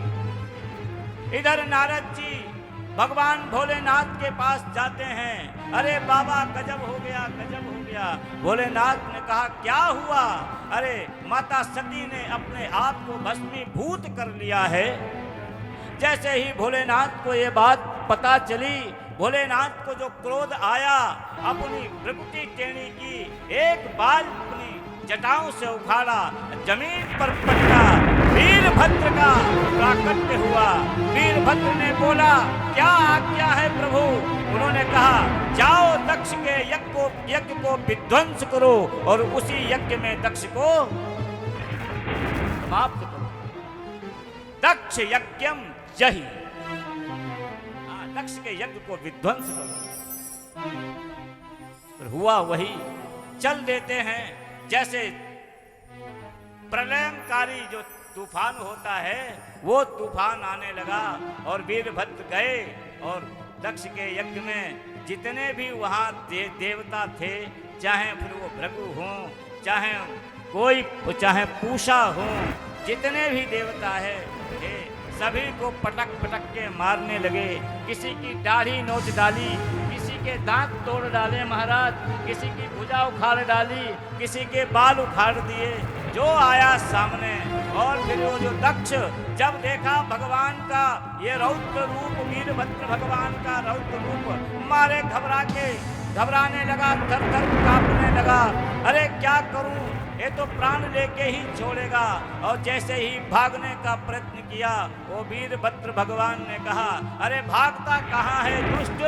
इधर नारद जी भगवान भोलेनाथ के पास जाते हैं, अरे बाबा गजब हो गया, गजब हो गया। भोलेनाथ ने कहा क्या हुआ। अरे माता सती ने अपने आप को भस्मीभूत कर लिया है। जैसे ही भोलेनाथ को ये बात पता चली, भोलेनाथ को जो क्रोध आया, अपनी भ्रुकुटी टेढ़ी की, एक बाल अपनी जटाओं से उखाड़ा, जमीन पर पटका, वीरभद्र का प्राकट्य हुआ। वीरभद्र ने बोला क्या आज्ञा है प्रभु। उन्होंने कहा जाओ दक्ष के यज्ञ को विध्वंस करो और उसी यज्ञ में दक्ष को समाप्त करो। दक्ष यज्ञम जहि, दक्ष के यज्ञ को विध्वंस करो। पर हुआ वही, चल देते हैं। जैसे प्रलयंकारी जो तूफान होता है, वो तूफान आने लगा। और वीरभद्र गए और दक्ष के यज्ञ में जितने भी वहाँ देवता थे, चाहे फिर वो भृगु हों, चाहे पूषा हों, जितने भी देवता है थे, सभी को पटक पटक के मारने लगे। किसी की दाढ़ी नोच डाली, किसी के दांत तोड़ डाले महाराज, किसी की भुजा उखाड़ डाली, किसी के बाल उखाड़ दिए, जो आया सामने। और फिर वो जो दक्ष जब देखा भगवान का ये रौद्र रूप, वीरभद्र भगवान का रौद्र रूप, मारे घबरा के घबराने लगा, थर थर कांपने लगा। अरे क्या करूं, ये तो प्राण लेके ही छोड़ेगा। और जैसे ही भागने का प्रयत्न किया, वो वीरभद्र भगवान ने कहा, अरे भागता कहाँ है दुष्ट,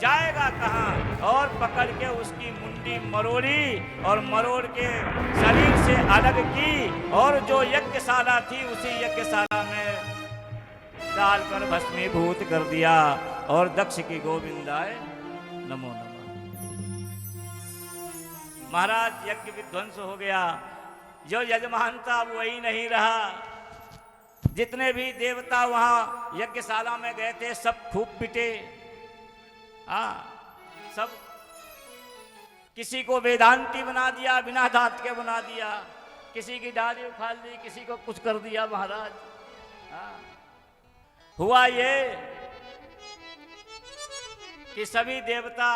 जाएगा कहाँ। और पकड़ के उसकी मुंडी मरोड़ी और मरोड़ के शरीर से अलग की, और जो यज्ञशाला थी उसी यज्ञशाला में डालकर भस्मीभूत कर दिया। और दक्ष की गोविंदाय नमो नमः। महाराज यज्ञ विध्वंस हो गया। जो यजमान था वही नहीं रहा। जितने भी देवता वहां यज्ञशाला में गए थे सब खूब पिटे। सब किसी को वेदांती बना दिया, बिना दांत के बना दिया, किसी की डाली उखाड़ दी, किसी को कुछ कर दिया। महाराज हुआ ये कि सभी देवता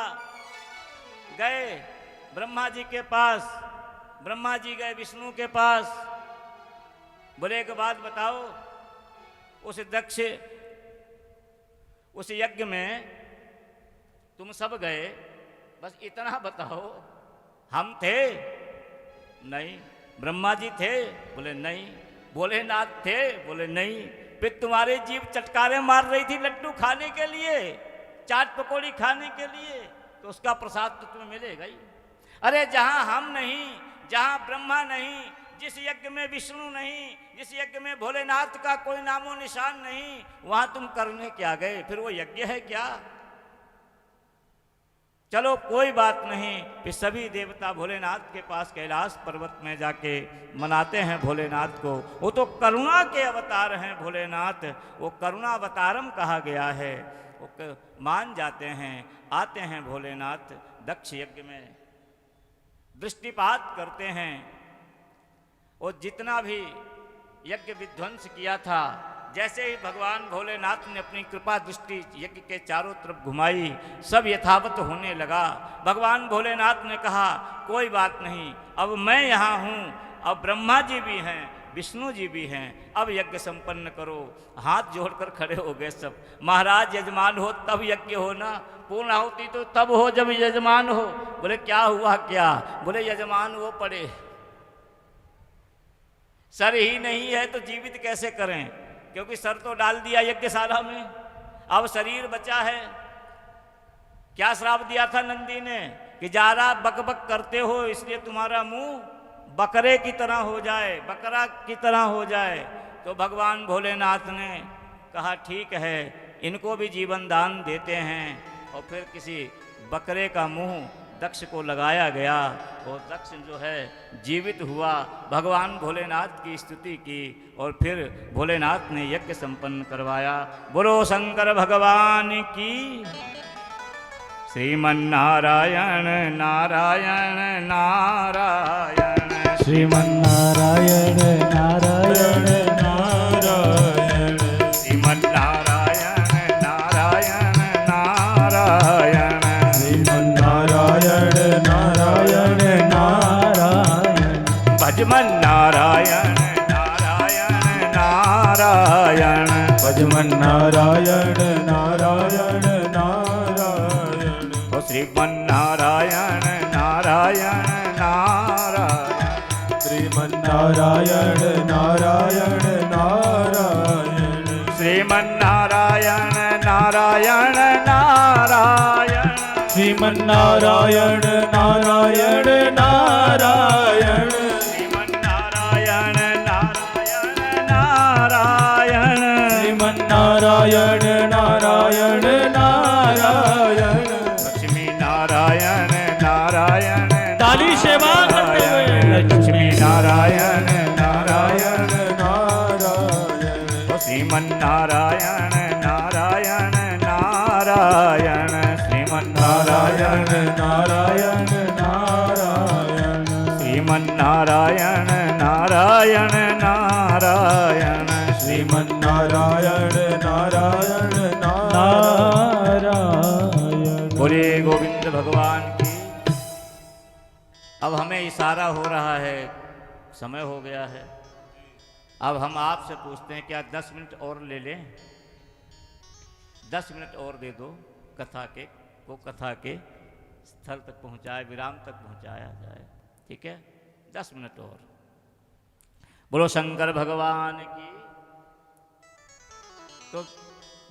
गए ब्रह्मा जी के पास, ब्रह्मा जी गए विष्णु के पास। बोले एक बात बताओ, उस दक्ष उस यज्ञ में तुम सब गए, बस इतना बताओ, हम थे? नहीं। ब्रह्मा जी थे? बोले नहीं। भोलेनाथ थे? बोले नहीं। फिर तुम्हारी जीभ चटकारे मार रही थी लड्डू खाने के लिए, चाट पकौड़ी खाने के लिए, तो उसका प्रसाद तो तुम्हें मिलेगा ही। अरे जहां हम नहीं, जहां ब्रह्मा नहीं, जिस यज्ञ में विष्णु नहीं, जिस यज्ञ में भोलेनाथ का कोई नामो निशान नहीं, वहां तुम करने क्या गए? फिर वो यज्ञ है क्या? चलो कोई बात नहीं। फिर सभी देवता भोलेनाथ के पास कैलाश पर्वत में जाके मनाते हैं भोलेनाथ को। वो तो करुणा के अवतार हैं भोलेनाथ, वो करुणावतारम कहा गया है। वो मान जाते हैं, आते हैं भोलेनाथ दक्ष यज्ञ में, दृष्टिपात करते हैं। और जितना भी यज्ञ विध्वंस किया था, जैसे ही भगवान भोलेनाथ ने अपनी कृपा दृष्टि यज्ञ के चारों तरफ घुमाई, सब यथावत होने लगा। भगवान भोलेनाथ ने कहा कोई बात नहीं, अब मैं यहाँ हूँ, अब ब्रह्मा जी भी हैं, विष्णु जी भी हैं, अब यज्ञ संपन्न करो। हाथ जोड़कर खड़े हो गए सब। महाराज यजमान हो तब यज्ञ हो ना, पूर्ण आहुति तो तब हो जब यजमान हो। बोले क्या हुआ क्या? बोले यजमान वो पड़े, सर ही नहीं है तो जीवित कैसे करें, क्योंकि सर तो डाल दिया यज्ञशाला में, अब शरीर बचा है। क्या श्राप दिया था नंदी ने कि जारा बक बक करते हो इसलिए तुम्हारा मुंह बकरे की तरह हो जाए, बकरा की तरह हो जाए। तो भगवान भोलेनाथ ने कहा ठीक है, इनको भी जीवन दान देते हैं। और फिर किसी बकरे का मुंह दक्ष को लगाया गया और दक्ष जो है जीवित हुआ। भगवान भोलेनाथ की स्तुति की और फिर भोलेनाथ ने यज्ञ संपन्न करवाया। बोलो शंकर भगवान की। श्रीमन्नारायण नारायण नारायण, श्रीमन्नारायण नारायण नारायण, श्रीमन्नारायण नारायण नारायण, श्रीमन्नारायण नारायण नारायण, भजमन नारायण नारायण नारायण, भजमन नारायण नारायण नारायण, ओ श्रीमन्नारायण नारायण नारायण, श्रीमन्नारायण नारायण नारायण, श्रीमन्नारायण नारायण नारायण, श्रीमन्नारायण नारायण नारायण, श्रीमन्नारायण नारायण नारायण, श्रीमन्नारायण नारायण नारायण, लक्ष्मी नारायण नारायण ताली सेवा करते हुए लक्ष्मी नारायण नारायण नारायण, ओ श्रीमन्नारायण नारायण नारायण, श्रीमन्नारायण नारायण नारायण, श्रीमन्नारायण नारायण नारायण, श्रीमन्नारायण नारायण नारायण। बोले गोविंद भगवान की। अब हमें इशारा हो रहा है, समय हो गया है। अब हम आपसे पूछते हैं क्या 10 मिनट और ले लें? 10 मिनट और दे दो कथा के स्थल तक पहुंचाए, विराम तक पहुंचाया जाए। ठीक है, 10 मिनट और। बोलो शंकर भगवान की। तो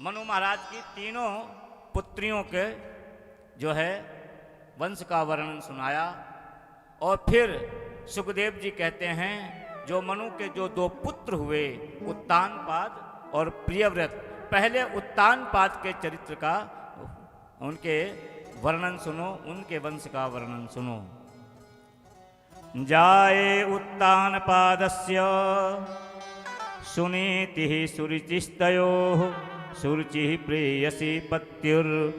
मनु महाराज की तीनों पुत्रियों के जो है वंश का वर्णन सुनाया। और फिर सुखदेव जी कहते हैं जो मनु के जो 2 पुत्र हुए, उत्तानपाद और प्रियव्रत, पहले उत्तानपाद के चरित्र का, उनके वर्णन सुनो, उनके वंश का वर्णन सुनो। जाये उत्तानपादस्य सुनीति सुरुचिस्तयोः सुरुचि प्रेयसी पत्युर्नेतरायत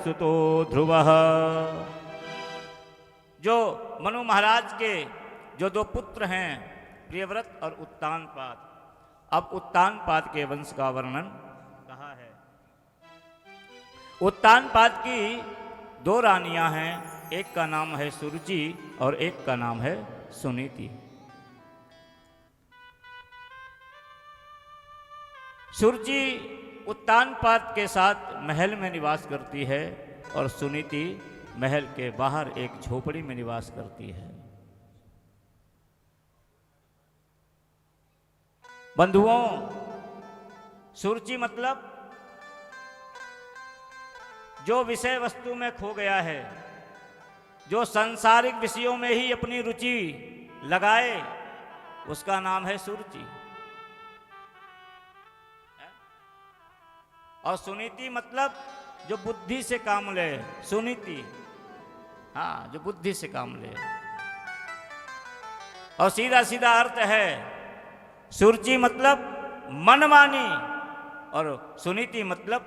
सुतो ध्रुवः। जो मनु महाराज के जो 2 पुत्र हैं, प्रियव्रत और उत्तानपाद, अब उत्तानपाद के वंश का वर्णन कहा है। उत्तानपाद की 2 रानियां हैं, एक का नाम है सुरुचि और एक का नाम है सुनीति। सुरुचि उत्तानपाद के साथ महल में निवास करती है और सुनीति महल के बाहर एक झोपड़ी में निवास करती है। बंधुओं, सुरुचि मतलब जो विषय वस्तु में खो गया है, जो सांसारिक विषयों में ही अपनी रुचि लगाए, उसका नाम है सुरुचि। और सुनीति मतलब जो बुद्धि से काम ले, सुनीति, हाँ, जो बुद्धि से काम ले। और सीधा सीधा अर्थ है, सुरुचि मतलब मनमानी और सुनीति मतलब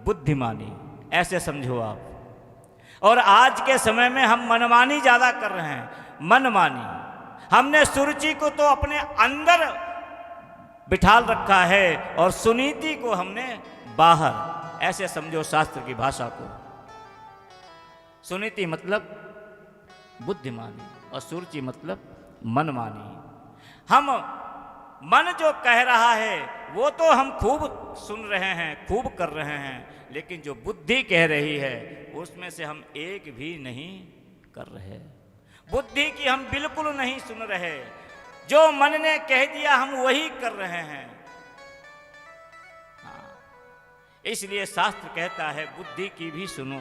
बुद्धिमानी, ऐसे समझो आप। और आज के समय में हम मनमानी ज्यादा कर रहे हैं, मनमानी। हमने सुरुचि को तो अपने अंदर बिठाल रखा है और सुनीति को हमने बाहर, ऐसे समझो शास्त्र की भाषा को। सुनीति मतलब बुद्धिमानी और सुरुचि मतलब मनमानी। हम मन जो कह रहा है वो तो हम खूब सुन रहे हैं, खूब कर रहे हैं, लेकिन जो बुद्धि कह रही है उसमें से हम एक भी नहीं कर रहे। बुद्धि की हम बिल्कुल नहीं सुन रहे, जो मन ने कह दिया हम वही कर रहे हैं। हाँ, इसलिए शास्त्र कहता है बुद्धि की भी सुनो।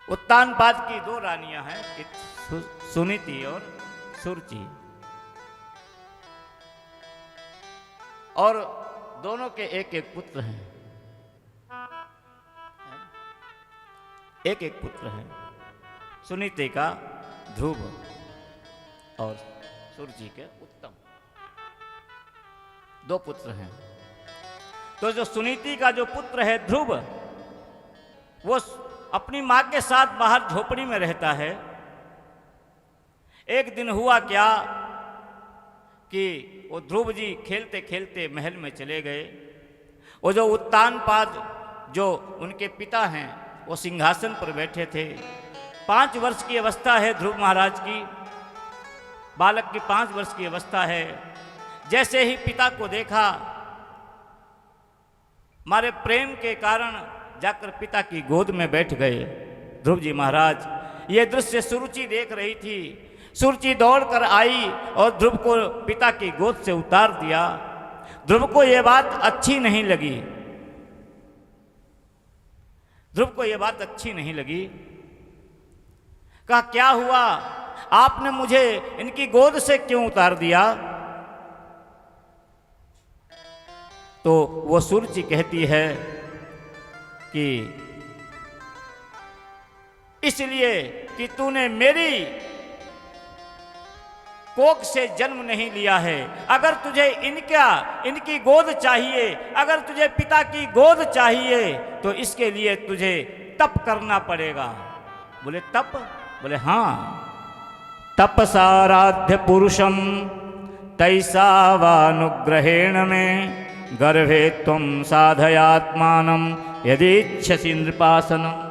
उत्तानपाद की 2 रानियां हैं, सुनीति और सुरुचि, और दोनों के एक एक पुत्र हैं, एक एक पुत्र हैं। सुनीति का ध्रुव और सुरुचि के उत्तम, 2 पुत्र हैं। तो जो सुनीति का जो पुत्र है ध्रुव, वो अपनी मां के साथ बाहर झोपड़ी में रहता है। एक दिन हुआ क्या कि वो ध्रुव जी खेलते खेलते महल में चले गए। वो जो उत्तानपाद जो उनके पिता हैं वो सिंहासन पर बैठे थे। 5 वर्ष की अवस्था है ध्रुव महाराज की, बालक की 5 वर्ष की अवस्था है। जैसे ही पिता को देखा, हमारे प्रेम के कारण जाकर पिता की गोद में बैठ गए ध्रुव जी महाराज। ये दृश्य सुरुचि देख रही थी। सुरुचि दौड़कर आई और ध्रुव को पिता की गोद से उतार दिया। ध्रुव को यह बात अच्छी नहीं लगी, ध्रुव को यह बात अच्छी नहीं लगी। कहा क्या हुआ, आपने मुझे इनकी गोद से क्यों उतार दिया? तो वो सुरुचि कहती है कि इसलिए कि तूने मेरी कोख से जन्म नहीं लिया है। अगर तुझे इनकी गोद चाहिए, अगर तुझे पिता की गोद चाहिए, तो इसके लिए तुझे तप करना पड़ेगा। बोले तप? बोले हाँ, तपसाराध्य पुरुषम तैसावानुग्रहेण में गर्भे त्वं साधयात्मानं यदीच्छसि नृपासनम्।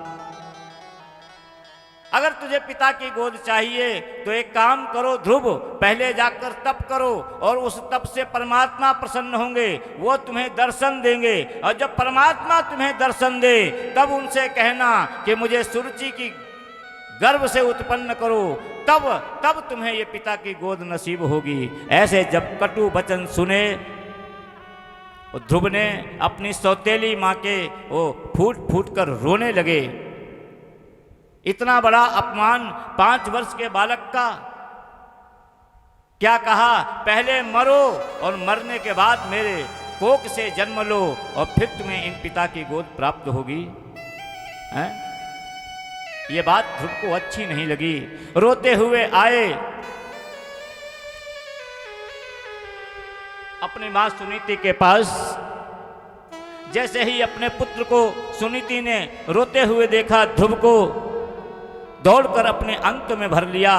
अगर तुझे पिता की गोद चाहिए तो एक काम करो ध्रुव, पहले जाकर तप करो और उस तप से परमात्मा प्रसन्न होंगे, वो तुम्हें दर्शन देंगे। और जब परमात्मा तुम्हें दर्शन दे तब उनसे कहना कि मुझे सुरुचि की गर्भ से उत्पन्न करो, तब तुम्हें ये पिता की गोद नसीब होगी। ऐसे जब कटु वचन सुने ध्रुव ने अपनी सौतेली माँ के वो फूट फूट कर रोने लगे। इतना बड़ा अपमान 5 वर्ष के बालक का। क्या कहा, पहले मरो और मरने के बाद मेरे कोख से जन्म लो और फिर तुम्हें इन पिता की गोद प्राप्त होगी। हैं? ये बात ध्रुव को अच्छी नहीं लगी। रोते हुए आए, अपनी मां सुनीति के पास। जैसे ही अपने पुत्र को सुनीति ने रोते हुए देखा, ध्रुव को दौड़कर अपने अंक में भर लिया,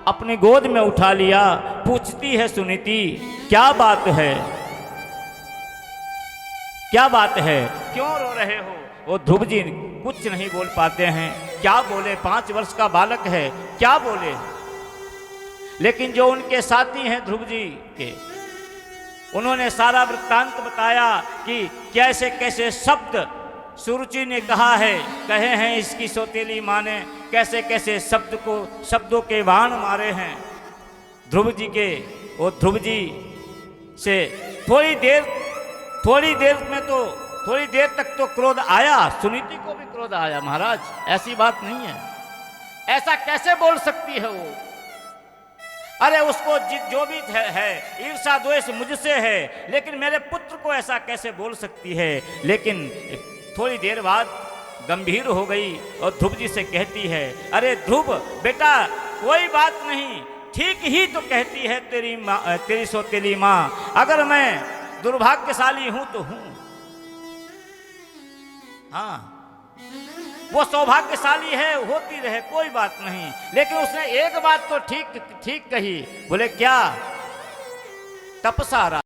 अपनी गोद में उठा लिया। पूछती है सुनीति, क्या बात है, क्या बात है, क्यों रो रहे हो? वो ध्रुव जी कुछ नहीं बोल पाते हैं। क्या बोले, 5 वर्ष का बालक है, क्या बोले? लेकिन जो उनके साथी हैं ध्रुव जी के, उन्होंने सारा वृत्तांत बताया कि कैसे कैसे शब्द सुरुचि ने कहा है, कहे हैं इसकी सौतेली माँ ने, कैसे कैसे शब्दों के बाण मारे हैं ध्रुव जी के। वो ध्रुव जी से थोड़ी देर तक तो क्रोध आया, सुनीति को भी क्रोध आया। महाराज ऐसी बात नहीं है, ऐसा कैसे बोल सकती है वो? अरे उसको जो भी है ईर्षा द्वेष मुझसे है, लेकिन मेरे पुत्र को ऐसा कैसे बोल सकती है? लेकिन थोड़ी देर बाद गंभीर हो गई और ध्रुव जी से कहती है, अरे ध्रुव बेटा कोई बात नहीं, ठीक ही तो कहती है तेरी सौतेली माँ। अगर मैं दुर्भाग्यशाली हूं तो हूं, हाँ वो सौभाग्यशाली है, होती रहे, कोई बात नहीं। लेकिन उसने एक बात तो ठीक कही। बोले क्या? तपसा